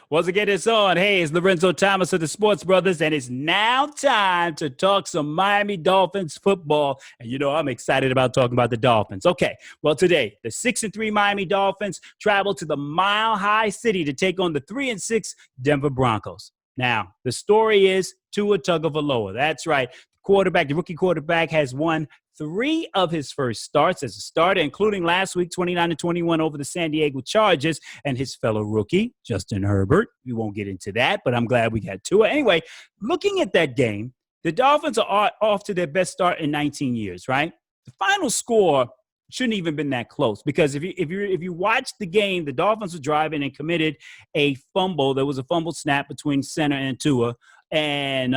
Once again, it's on. Hey, it's Lorenzo Thomas of the Sports Brothers, and it's now time to talk some Miami Dolphins football. And you know, I'm excited about talking about the Dolphins. Okay, well, today, the 6-3 Miami Dolphins travel to the Mile High City to take on the 3-6 Denver Broncos. Now, the story is Tua Tagovailoa. That's right. The rookie quarterback, has won 3 of his first starts as a starter, including last week, 29-21 over the San Diego Chargers and his fellow rookie, Justin Herbert. We won't get into that, but I'm glad we got Tua. Anyway, looking at that game, the Dolphins are off to their best start in 19 years, right? The final score shouldn't even been that close because if you watch the game, the Dolphins were driving and committed a fumble. There was a fumble snap between center and Tua, and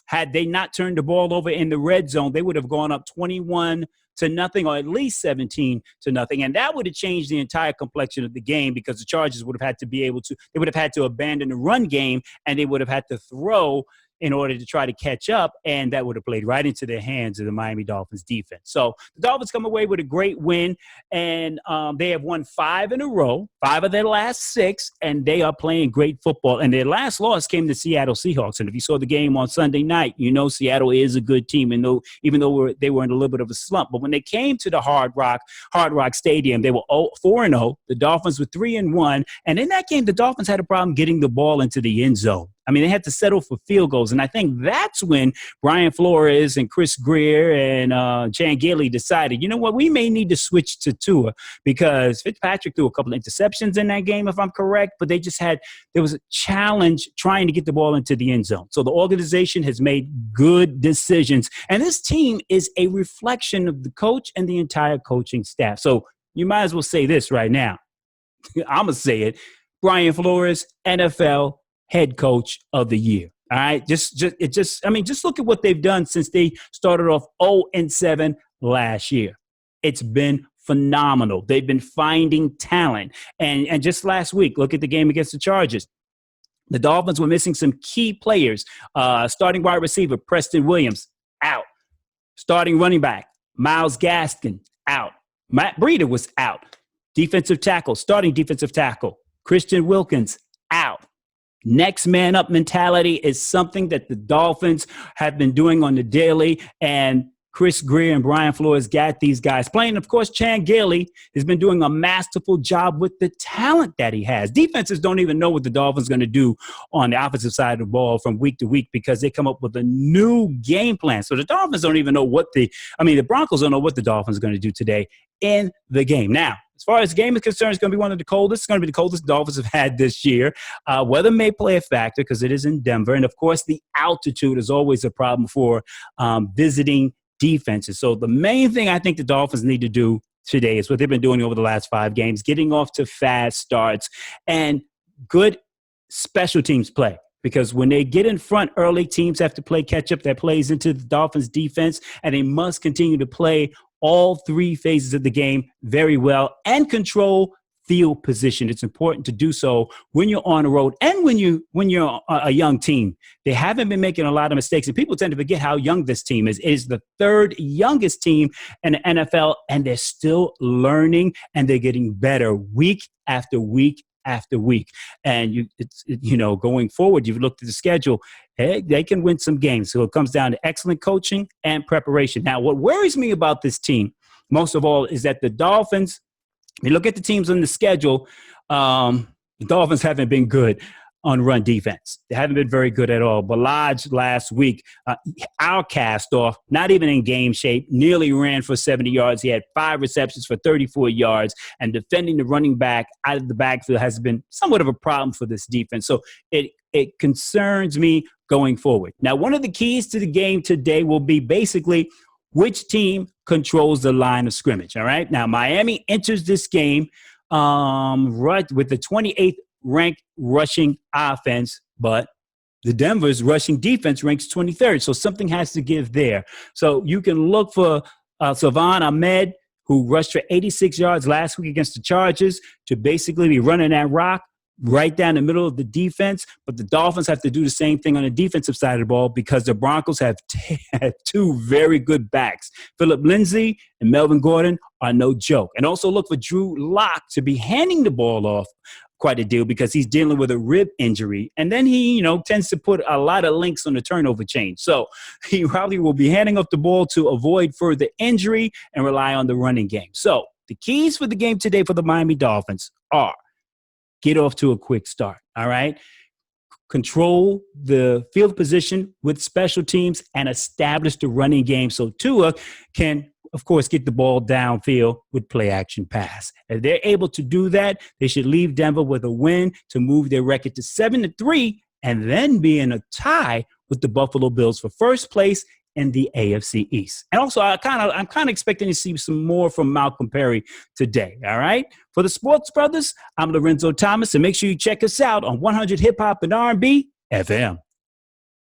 had they not turned the ball over in the red zone, they would have gone up 21-0 or at least 17-0. And that would have changed the entire complexion of the game because the Chargers would have had to abandon the run game and they would have had to throw in order to try to catch up, and that would have played right into the hands of the Miami Dolphins defense. So the Dolphins come away with a great win, and they have won 5 in a row, 5 of their last 6, and they are playing great football. And their last loss came to Seattle Seahawks. And if you saw the game on Sunday night, you know Seattle is a good team, and even though they were in a little bit of a slump. But when they came to the Hard Rock Stadium, they were 4-0. The Dolphins were 3-1. And in that game, the Dolphins had a problem getting the ball into the end zone. I mean, they had to settle for field goals. And I think that's when Brian Flores and Chris Greer and Chan Gailey decided, you know what, we may need to switch to Tua because Fitzpatrick threw a couple of interceptions in that game, if I'm correct, but there was a challenge trying to get the ball into the end zone. So the organization has made good decisions. And this team is a reflection of the coach and the entire coaching staff. So you might as well say this right now. I'm going to say it. Brian Flores, NFL head coach of the year. All right. Just look at what they've done since they started off 0-7 last year. It's been phenomenal. They've been finding talent. And just last week, look at the game against the Chargers. The Dolphins were missing some key players. Starting wide receiver, Preston Williams, out. Starting running back, Myles Gaskin, out. Matt Breida was out. Starting defensive tackle, Christian Wilkins, out. Next man up mentality is something that the Dolphins have been doing on the daily, and Chris Greer and Brian Flores got these guys playing. Of course, Chan Gailey has been doing a masterful job with the talent that he has. Defenses don't even know what the Dolphins are going to do on the offensive side of the ball from week to week because they come up with a new game plan. So the Dolphins don't even know the Broncos don't know what the Dolphins are going to do today in the game. Now, as far as the game is concerned, it's going to be one of the coldest. It's going to be the coldest the Dolphins have had this year. Weather may play a factor because it is in Denver. And, of course, the altitude is always a problem for visiting defenses. So the main thing I think the Dolphins need to do today is what they've been doing over the last 5 games, getting off to fast starts and good special teams play. Because when they get in front early, teams have to play catch-up that plays into the Dolphins' defense, and they must continue to play all 3 phases of the game very well and control field position. It's important to do so when you're on the road and when you're a young team. They haven't been making a lot of mistakes, and people tend to forget how young this team is. It is the 3rd youngest team in the NFL, and they're still learning, and they're getting better week after week after week. And going forward, you've looked at the schedule, they can win some games. So it comes down to excellent coaching and preparation. Now, what worries me about this team, most of all, is that the Dolphins, you look at the teams on the schedule, the Dolphins haven't been good on run defense. They haven't been very good at all. Balaj last week, our cast off, not even in game shape, nearly ran for 70 yards. He had 5 receptions for 34 yards, and defending the running back out of the backfield has been somewhat of a problem for this defense. So it concerns me going forward. Now, one of the keys to the game today will be basically which team controls the line of scrimmage. All right. Now, Miami enters this game right with the 28th ranked rushing offense, but the Denver's rushing defense ranks 23rd. So something has to give there. So you can look for Salvon Ahmed, who rushed for 86 yards last week against the Chargers, to basically be running that rock right down the middle of the defense. But the Dolphins have to do the same thing on the defensive side of the ball because the Broncos have 2 very good backs. Phillip Lindsay and Melvin Gordon are no joke. And also look for Drew Lock to be handing the ball off quite a deal because he's dealing with a rib injury. And then he, tends to put a lot of links on the turnover chain. So he probably will be handing off the ball to avoid further injury and rely on the running game. So the keys for the game today for the Miami Dolphins are get off to a quick start, all right? Control the field position with special teams and establish the running game so Tua can, of course, get the ball downfield with play action pass. If they're able to do that, they should leave Denver with a win to move their record to 7-3 and then be in a tie with the Buffalo Bills for first place in the AFC East. And also, I'm kind of expecting to see some more from Malcolm Perry today, all right? For the Sports Brothers, I'm Lorenzo Thomas, and make sure you check us out on 100 Hip Hop and R&B FM.